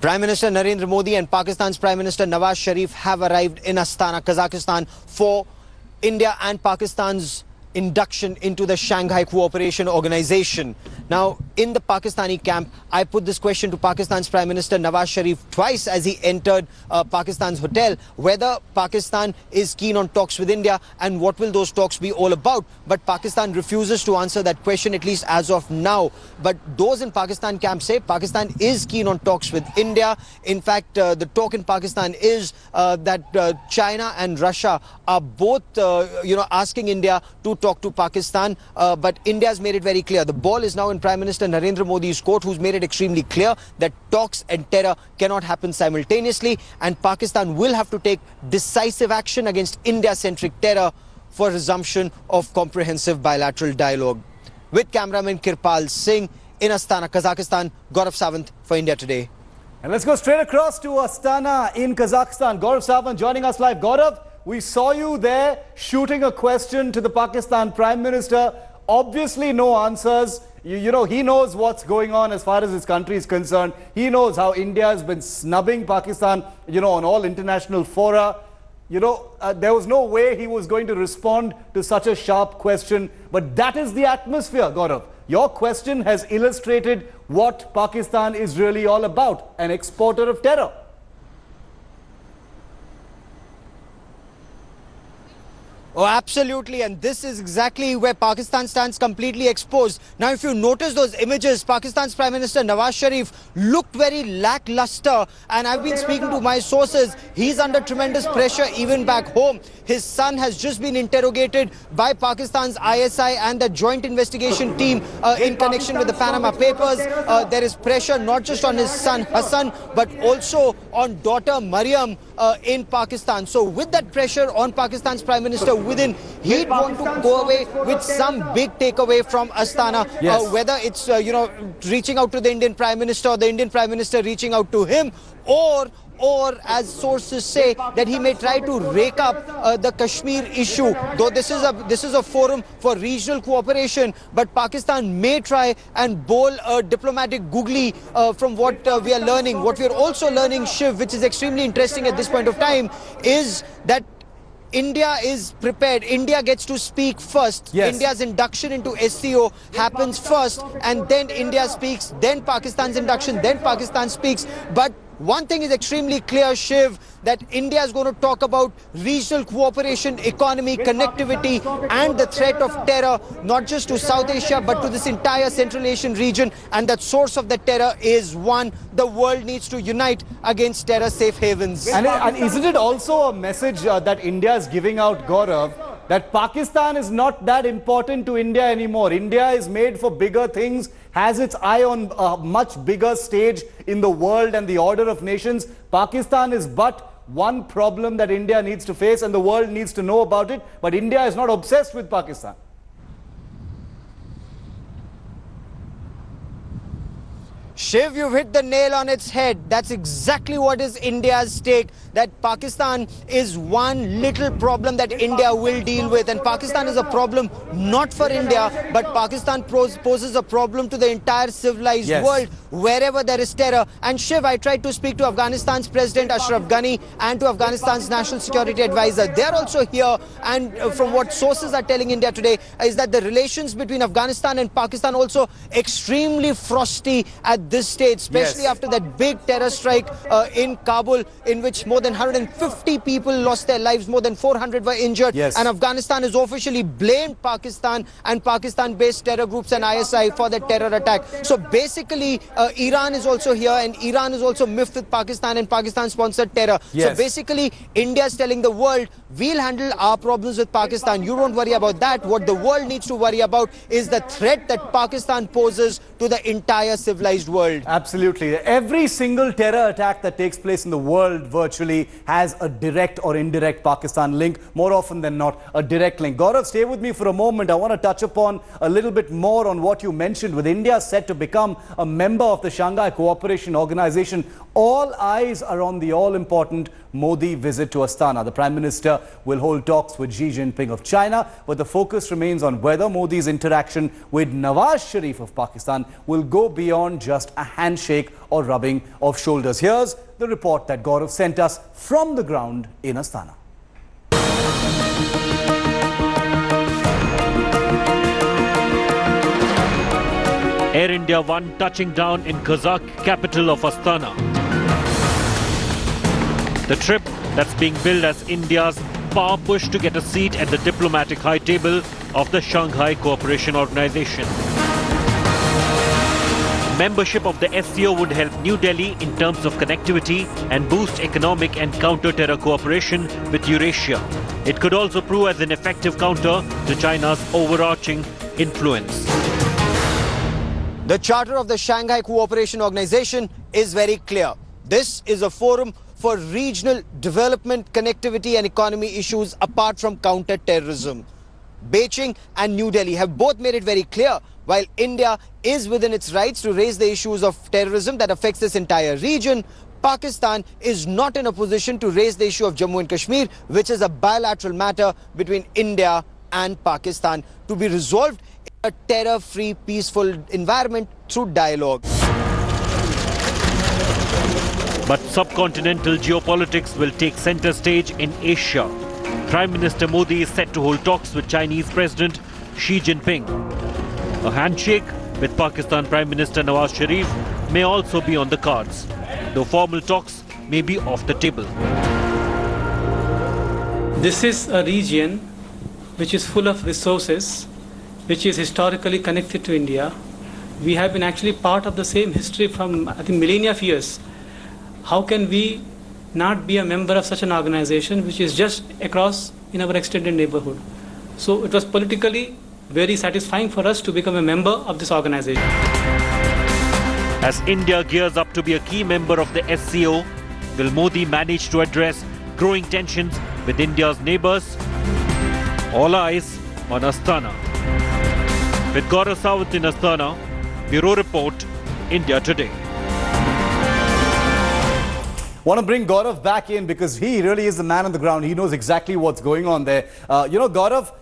Prime Minister Narendra Modi and Pakistan's Prime Minister Nawaz Sharif have arrived in Astana, Kazakhstan for India and Pakistan's induction into the Shanghai Cooperation Organization. Now, in the Pakistani camp, I put this question to Pakistan's Prime Minister Nawaz Sharif twice as he entered Pakistan's hotel, whether Pakistan is keen on talks with India and what will those talks be all about. But Pakistan refuses to answer that question, at least as of now. But those in Pakistan camp say Pakistan is keen on talks with India. In fact, the talk in Pakistan is that China and Russia are both, asking India to talk to Pakistan. But India has made it very clear. The ball is now in Prime Minister Narendra Modi's court, who's made it extremely clear that talks and terror cannot happen simultaneously, and Pakistan will have to take decisive action against India-centric terror for resumption of comprehensive bilateral dialogue. With cameraman Kirpal Singh in Astana, Kazakhstan, Gaurav Sawant for India Today. And let's go straight across to Astana in Kazakhstan. Gaurav Sawant joining us live. Gaurav, we saw you there shooting a question to the Pakistan Prime Minister. Obviously no answers. You know, he knows what's going on as far as his country is concerned. He knows how India has been snubbing Pakistan, on all international fora. There was no way he was going to respond to such a sharp question. But that is the atmosphere, Gaurav. Your question has illustrated what Pakistan is really all about, an exporter of terror. Oh, absolutely. And this is exactly where Pakistan stands completely exposed. Now, if you notice those images, Pakistan's Prime Minister Nawaz Sharif looked very lackluster. And I've been speaking to my sources. He's under tremendous pressure even back home. His son has just been interrogated by Pakistan's ISI and the joint investigation team in connection with the Panama Papers. There is pressure not just on his son Hassan, but also on daughter Mariam in Pakistan. So with that pressure on Pakistan's Prime Minister within, he'd want to go away with some big takeaway from Astana, whether it's, reaching out to the Indian Prime Minister or the Indian Prime Minister reaching out to him, or as sources say, that he may try to rake up the Kashmir issue. Though this is a forum for regional cooperation, but Pakistan may try and bowl a diplomatic googly from what we are learning. What we are also learning, Shiv, which is extremely interesting at this point of time, is that India is prepared. India gets to speak first. Yes. India's induction into SCO happens first, and then India speaks, then Pakistan's induction, then Pakistan speaks. But one thing is extremely clear, Shiv, that India is going to talk about regional cooperation, economy, connectivity, and the threat of terror, not just to South Asia, but to this entire Central Asian region. And that source of the terror is one: the world needs to unite against terror safe havens. And isn't it also a message that India is giving out, Gaurav, that Pakistan is not that important to India anymore? India is made for bigger things, has its eye on a much bigger stage in the world and the order of nations. Pakistan is but one problem that India needs to face, and the world needs to know about it. But India is not obsessed with Pakistan. Shiv, you've hit the nail on its head. That's exactly what is India's take, that Pakistan is one little problem that India will deal with. And Pakistan is a problem not for India, but Pakistan poses a problem to the entire civilized world wherever there is terror. And Shiv, I tried to speak to Afghanistan's President Ashraf Ghani and to Afghanistan's National Security Advisor. They're also here. And from what sources are telling India today is that the relations between Afghanistan and Pakistan also extremely frosty at this stage, especially after that big terror strike in Kabul, in which more than 150 people lost their lives, more than 400 were injured, and Afghanistan has officially blamed Pakistan and Pakistan-based terror groups and ISI for that terror attack. So basically, Iran is also here, and Iran is also miffed with Pakistan and Pakistan-sponsored terror. So basically, India is telling the world, we'll handle our problems with Pakistan. You don't worry about that. What the world needs to worry about is the threat that Pakistan poses to the entire civilized world. Absolutely. Every single terror attack that takes place in the world virtually has a direct or indirect Pakistan link. More often than not, a direct link. Gaurav, stay with me for a moment. I want to touch upon a little bit more on what you mentioned. With India set to become a member of the Shanghai Cooperation Organization, All eyes are on the all-important Modi visit to Astana. The Prime Minister will hold talks with Xi Jinping of China, but the focus remains on whether Modi's interaction with Nawaz Sharif of Pakistan will go beyond just a handshake or rubbing of shoulders. Here's the report that Gaurav sent us from the ground in Astana. Air India One touching down in Kazakh capital of Astana. The trip that's being billed as India's power push to get a seat at the diplomatic high table of the Shanghai Cooperation Organization. Membership of the SCO would help New Delhi in terms of connectivity and boost economic and counter-terror cooperation with Eurasia. It could also prove as an effective counter to China's overarching influence. The charter of the Shanghai Cooperation Organization is very clear. This is a forum for regional development, connectivity and economy issues apart from counter-terrorism. Beijing and New Delhi have both made it very clear, while India is within its rights to raise the issues of terrorism that affects this entire region, Pakistan is not in a position to raise the issue of Jammu and Kashmir, which is a bilateral matter between India and Pakistan, to be resolved in a terror-free, peaceful environment through dialogue. But subcontinental geopolitics will take center stage in Asia. Prime Minister Modi is set to hold talks with Chinese President Xi Jinping. A handshake with Pakistan Prime Minister Nawaz Sharif may also be on the cards, though formal talks may be off the table. This is a region which is full of resources, which is historically connected to India. We have been actually part of the same history from, I think, millennia of years. How can we not be a member of such an organization which is just across in our extended neighborhood? So it was politically very satisfying for us to become a member of this organization. As India gears up to be a key member of the SCO, will Modi manage to address growing tensions with India's neighbors? All eyes on Astana. With Gaurav Sawant in Astana, Bureau Report, India Today. Want to bring Gaurav back in because he really is the man on the ground. He knows exactly what's going on there. Gaurav,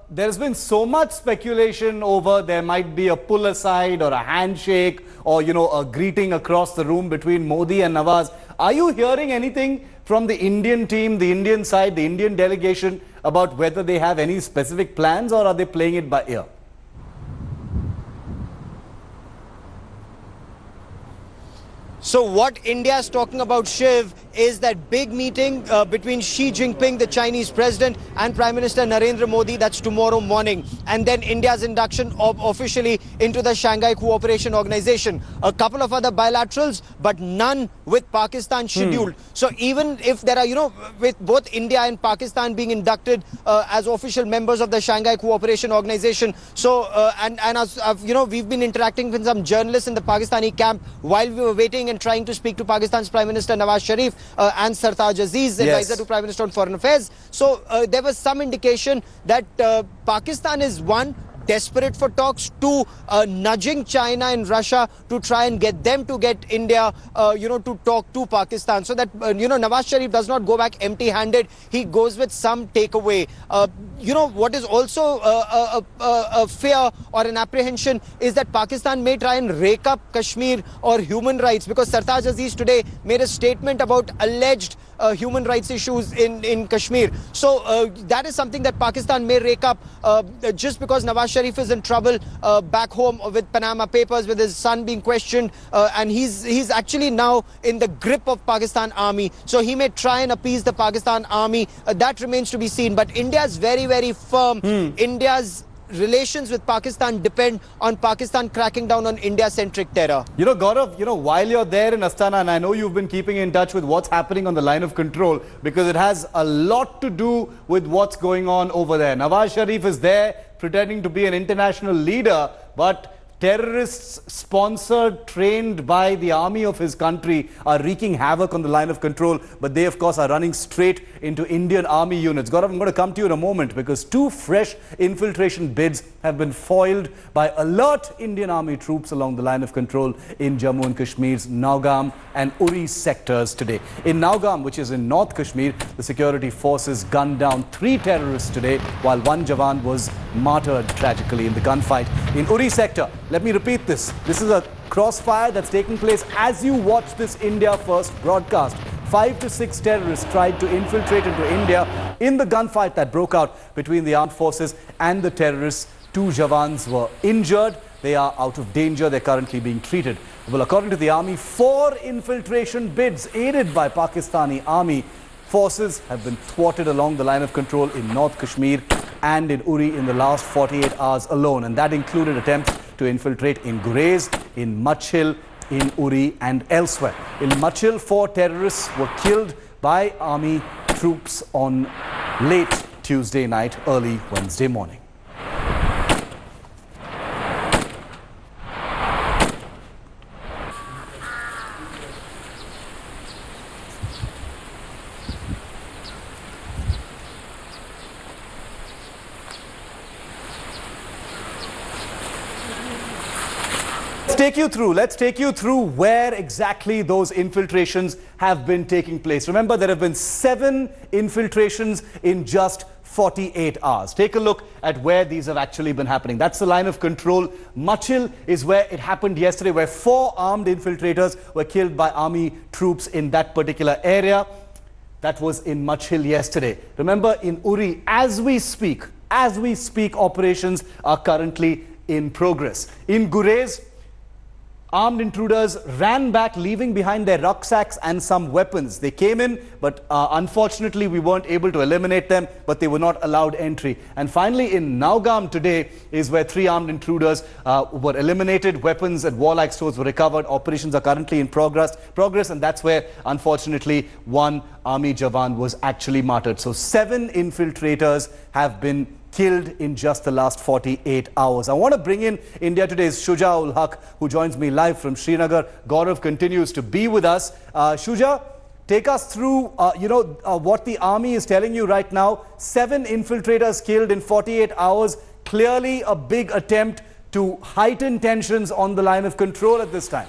there's been so much speculation over there might be a pull aside or a handshake or, a greeting across the room between Modi and Nawaz. Are you hearing anything from the Indian team, the Indian side, the Indian delegation about whether they have any specific plans or are they playing it by ear? So what India is talking about, Shiv, is that big meeting between Xi Jinping, the Chinese president, and Prime Minister Narendra Modi. That's tomorrow morning. And then India's induction officially into the Shanghai Cooperation Organization. A couple of other bilaterals, but none with Pakistan scheduled. So even if there are, with both India and Pakistan being inducted as official members of the Shanghai Cooperation Organization. So, and as we've been interacting with some journalists in the Pakistani camp while we were waiting and trying to speak to Pakistan's Prime Minister Nawaz Sharif and Sartaj Aziz, advisor to Prime Minister on Foreign Affairs. So there was some indication that Pakistan is desperate for talks, two, nudging China and Russia to try and get them to get India, to talk to Pakistan. So that, Nawaz Sharif does not go back empty-handed. He goes with some takeaway. What is also a fear or an apprehension is that Pakistan may try and rake up Kashmir or human rights, because Sartaj Aziz today made a statement about alleged human rights issues in Kashmir. So that is something that Pakistan may rake up just because Nawaz Sharif is in trouble back home with Panama Papers, with his son being questioned, and he's actually now in the grip of Pakistan army. So he may try and appease the Pakistan army. That remains to be seen. But India is very, very firm. India's relations with Pakistan depend on Pakistan cracking down on India-centric terror. Gaurav, while you're there in Astana, and I know you've been keeping in touch with what's happening on the line of control, because it has a lot to do with what's going on over there. Nawaz Sharif is there pretending to be an international leader, but terrorists sponsored, trained by the army of his country are wreaking havoc on the line of control, but they of course are running straight into Indian army units. Gaurav, I'm going to come to you in a moment because two fresh infiltration bids have been foiled by alert Indian army troops along the line of control in Jammu and Kashmir's Naugam and Uri sectors today. In Naugam, which is in North Kashmir, the security forces gunned down 3 terrorists today, while 1 Jawan was martyred tragically in the gunfight. In Uri sector, let me repeat this. This is a crossfire that's taking place as you watch this India First broadcast. 5 to 6 terrorists tried to infiltrate into India in the gunfight that broke out between the armed forces and the terrorists. 2 Jawans were injured. They are out of danger. They're currently being treated. Well, according to the army, 4 infiltration bids aided by Pakistani army forces have been thwarted along the line of control in North Kashmir and in Uri in the last 48 hours alone. And that included attempts to infiltrate in Gurez, in Machil, in Uri and elsewhere. In Machil, 4 terrorists were killed by army troops on late Tuesday night, early Wednesday morning. Let's take you through where exactly those infiltrations have been taking place. Remember, there have been 7 infiltrations in just 48 hours. Take a look at where these have actually been happening. That's the line of control. Machil is where it happened yesterday, where 4 armed infiltrators were killed by army troops in that particular area. That was in Machil yesterday. Remember, in Uri, as we speak, operations are currently in progress. In Gurez, armed intruders ran back, leaving behind their rucksacks and some weapons. They came in, but unfortunately we weren't able to eliminate them, but they were not allowed entry. And finally, in Naugam today is where 3 armed intruders were eliminated. Weapons at warlike stores were recovered. Operations are currently in progress, and that's where, unfortunately, 1 army Jawan was actually martyred. So 7 infiltrators have been killed in just the last 48 hours. I want to bring in India Today's Shuja ul Haq, who joins me live from Srinagar. Gaurav continues to be with us. Shuja, take us through, what the army is telling you right now. 7 infiltrators killed in 48 hours. Clearly a big attempt to heighten tensions on the line of control at this time.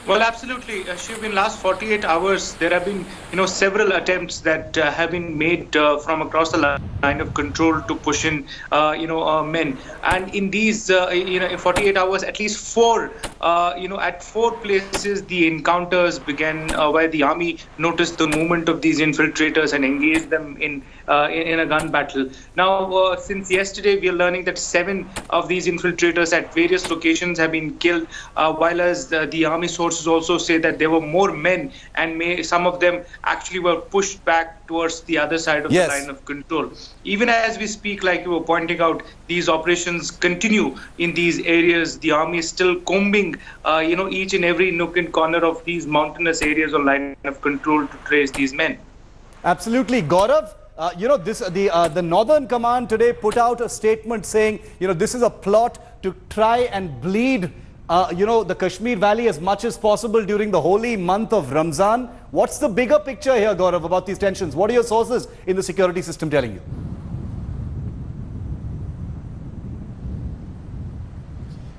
Well, absolutely, Shiv. In last 48 hours, there have been, several attempts that have been made from across the line of control to push in, men. And in these, in 48 hours, at least 4, at 4 places, the encounters began where the army noticed the movement of these infiltrators and engaged them in a gun battle. Now, since yesterday, we are learning that 7 of these infiltrators at various locations have been killed, while as the army sources also say that there were more men, and some of them actually were pushed back towards the other side of the line of control. Even as we speak, like you were pointing out, these operations continue in these areas. The army is still combing, each and every nook and corner of these mountainous areas or line of control to trace these men. Absolutely, Gaurav. The Northern Command today put out a statement saying, this is a plot to try and bleed the Kashmir Valley as much as possible during the holy month of Ramzan. What's the bigger picture here, Gaurav, about these tensions? What are your sources in the security system telling you?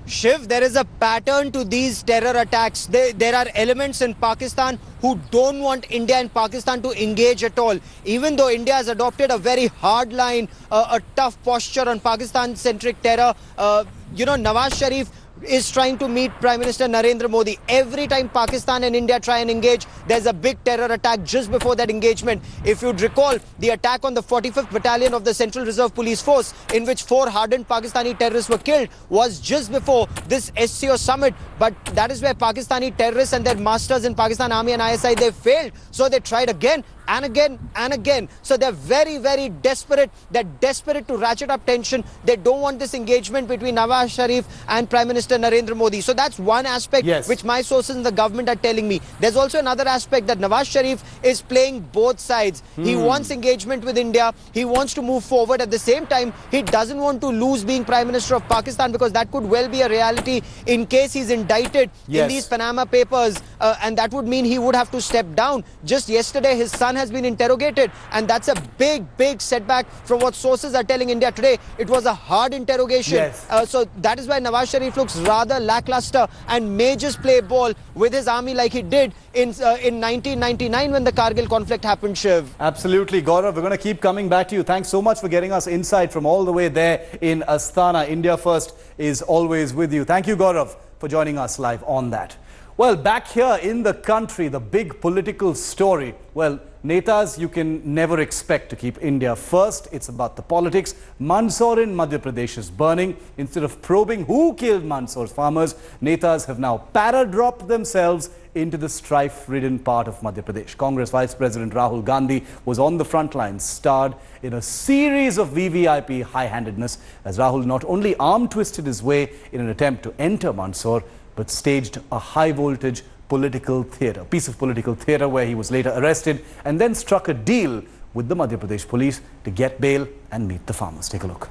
Shiv, there is a pattern to these terror attacks. There are elements in Pakistan who don't want India and Pakistan to engage at all. Even though India has adopted a very hard line, a tough posture on Pakistan-centric terror, Nawaz Sharif is trying to meet Prime Minister Narendra Modi. Every time Pakistan and India try and engage, there's a big terror attack just before that engagement. If you'd recall, the attack on the 45th Battalion of the Central Reserve Police Force, in which 4 hardened Pakistani terrorists were killed, was just before this SCO summit. But that is where Pakistani terrorists and their masters in Pakistan Army and ISI, they failed. So they tried again. and again and again. So they're very, very desperate. They're desperate to ratchet up tension. They don't want this engagement between Nawaz Sharif and Prime Minister Narendra Modi. So that's one aspect which my sources in the government are telling me. There's also another aspect that Nawaz Sharif is playing both sides. He wants engagement with India. He wants to move forward. At the same time, he doesn't want to lose being Prime Minister of Pakistan, because that could well be a reality in case he's indicted in these Panama Papers, and that would mean he would have to step down. Just yesterday, his son has been interrogated, and that's a big, big setback from what sources are telling India today. It was a hard interrogation. So that is why Nawaz Sharif looks rather lackluster and may just play ball with his army like he did in 1999 when the Kargil conflict happened, Shiv. Absolutely, Gaurav. We're going to keep coming back to you. Thanks so much for getting us insight from all the way there in Astana. India First is always with you. Thank you, Gaurav, for joining us live on that. Well, back here in the country, the big political story. Well, Netas, you can never expect to keep India first. It's about the politics. Mandsaur in Madhya Pradesh is burning. Instead of probing who killed Mandsaur's farmers, Netas have now para-dropped themselves into the strife-ridden part of Madhya Pradesh. Congress Vice President Rahul Gandhi was on the front lines, starred in a series of VVIP high-handedness as Rahul not only arm-twisted his way in an attempt to enter Mandsaur, but staged a high-voltage political theatre, piece of political theatre where he was later arrested and then struck a deal with the Madhya Pradesh police to get bail and meet the farmers. Take a look.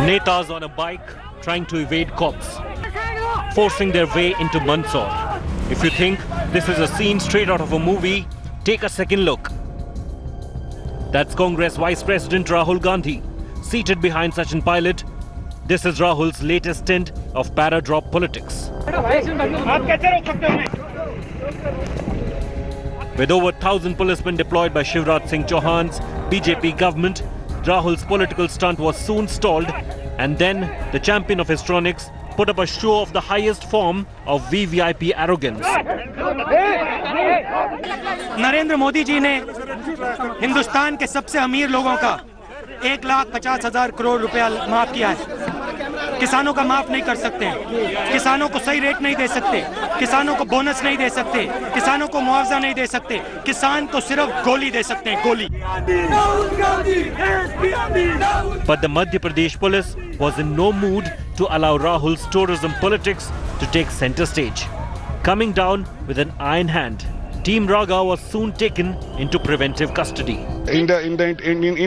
Netas on a bike trying to evade cops, forcing their way into Mandsaur. If you think this is a scene straight out of a movie, take a second look. That's Congress Vice President Rahul Gandhi, seated behind Sachin Pilot. This is Rahul's latest stint of para-drop politics. With over 1,000 policemen deployed by Shivraj Singh Chauhan's BJP government, Rahul's political stunt was soon stalled, and then the champion of histrionics put up a show of the highest form of VVIP arrogance. Narendra Modi ji ने हिंदुस्तान के सबसे अमीर लोगों का 1,50,000 करोड़ रुपया माफ किया है। किसानों का माफ नहीं कर सकते, किसानों को सही रेट नहीं दे सकते, किसानों को बोनस नहीं दे सकते, किसानों को मुआवजा नहीं दे सकते, किसान को सिर्फ गोली दे सकते हैं, गोली। But the Madhya Pradesh police was in no mood to allow Rahul's tourism politics to take center stage. Coming down with an iron hand, Team Raga was soon taken into preventive custody. In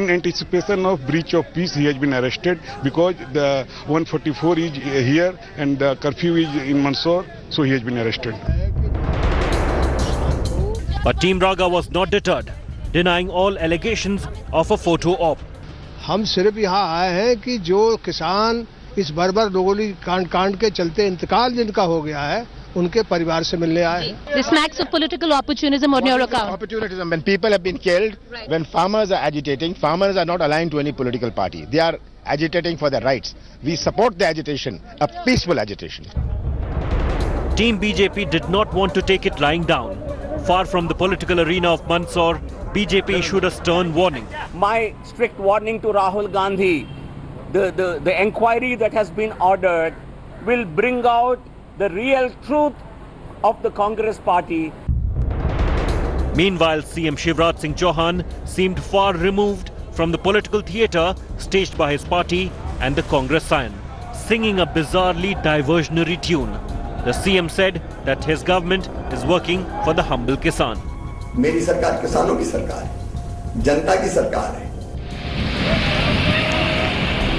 anticipation of breach of peace, he has been arrested because the 144 is here and the curfew is in Mandsaur, so he has been arrested. But Team Raga was not deterred, denying all allegations of a photo op. हम सिर्फ यहाँ आए हैं कि जो किसान इस बर्बर गोली कांड के चलते इंतकाल जिनका हो गया है उनके परिवार से मिलने आए हैं. This smacks of political opportunism on your account. Opportunism. When people have been killed, when farmers are agitating, farmers are not aligned to any political party. They are agitating for their rights. We support the agitation, a peaceful agitation. Team BJP did not want to take it lying down. Far from the political arena of Mandsaur, BJP issued a stern warning. My strict warning to Rahul Gandhi, the inquiry that has been ordered will bring out the real truth of the Congress party. Meanwhile, CM Shivraj Singh Chauhan seemed far removed from the political theatre staged by his party and the Congress scion, singing a bizarrely diversionary tune. The CM said that his government is working for the humble kisan. मेरी सरकार किसानों की सरकार है, जनता की सरकार है.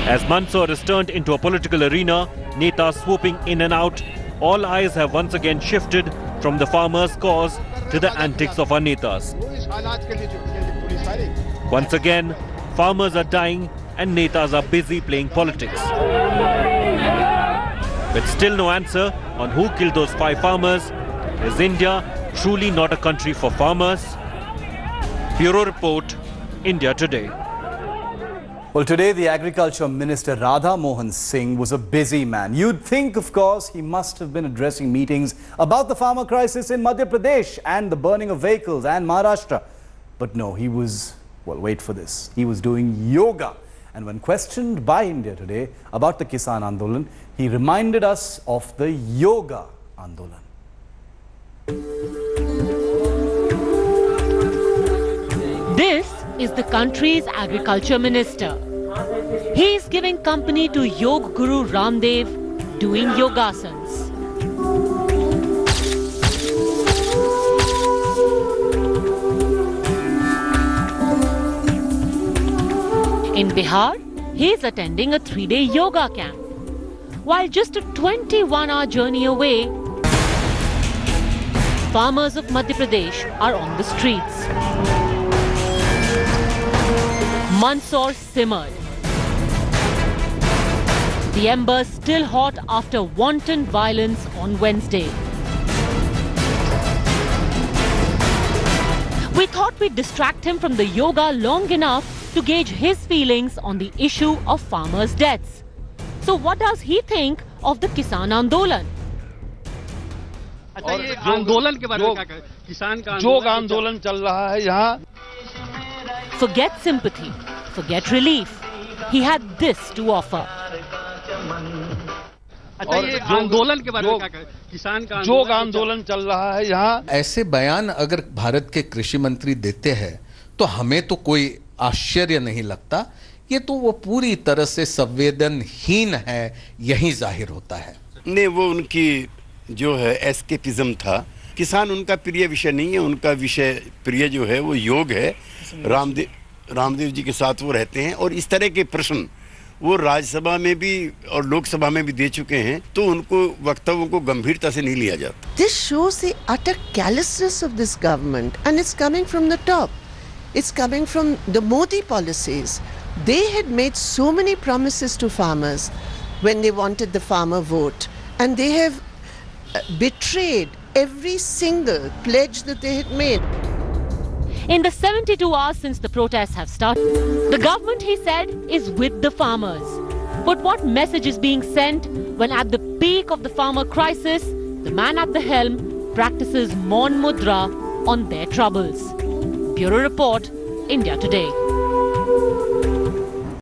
As Mandsaur is turned into a political arena, netas swooping in and out, all eyes have once again shifted from the farmers' cause to the antics of our netas. Once again, farmers are dying and netas are busy playing politics. With still no answer on who killed those 5 farmers, is India truly not a country for farmers? Bureau Report, India Today. Well, today the Agriculture Minister Radha Mohan Singh was a busy man. You'd think, of course, he must have been addressing meetings about the farmer crisis in Madhya Pradesh and the burning of vehicles and Maharashtra. But no, he was, well, wait for this, he was doing yoga. And when questioned by India Today about the Kisan Andolan, he reminded us of the Yoga Andolan. the country's agriculture minister. He is giving company to Yoga Guru Ramdev, doing yogasans. In Bihar, he is attending a 3-day yoga camp. While just a 21-hour journey away, farmers of Madhya Pradesh are on the streets. Mandsaur simmered. The embers still hot after wanton violence on Wednesday. We thought we'd distract him from the yoga long enough to gauge his feelings on the issue of farmers' deaths. So what does he think of the Kisan Andolan? आंदोलन के बारे में क्या कहें? किसान का जोग आंदोलन चल रहा है यहाँ. Forget sympathy, forget relief. He had this to offer. और आंदोलन के बारे में क्या कहें? किसान का जोग आंदोलन चल रहा है यहाँ. ऐसे बयान अगर भारत के कृषि मंत्री देते हैं तो हमें तो कोई आश्चर्य नहीं लगता. ये तो वो पूरी तरह से संवेदनहीन है, यही जाहिर होता है. नहीं, वो उनकी जो है एस्केपिज्म था. किसान उनका प्रिय विषय नहीं है. उनका विषय प्रिय जो है वो योग है. रामदेव जी के साथ वो रहते हैं और इस तरह के प्रश्न वो राज्यसभा में भी और लोकसभा में भी दे चुके हैं, तो उनको वक्तव्यों को गंभीरता से नहीं लिया जाता. This shows the utter callousness of this government, and it's coming from the top. It's coming from the Modi policies. They had made so many promises to farmers when they wanted the farmer vote, and they have betrayed every single pledge that they had made. In the 72 hours since the protests have started, the government, he said, is with the farmers. But what message is being sent when at the peak of the farmer crisis, the man at the helm practices Maun Mudra on their troubles? Bureau Report, India Today.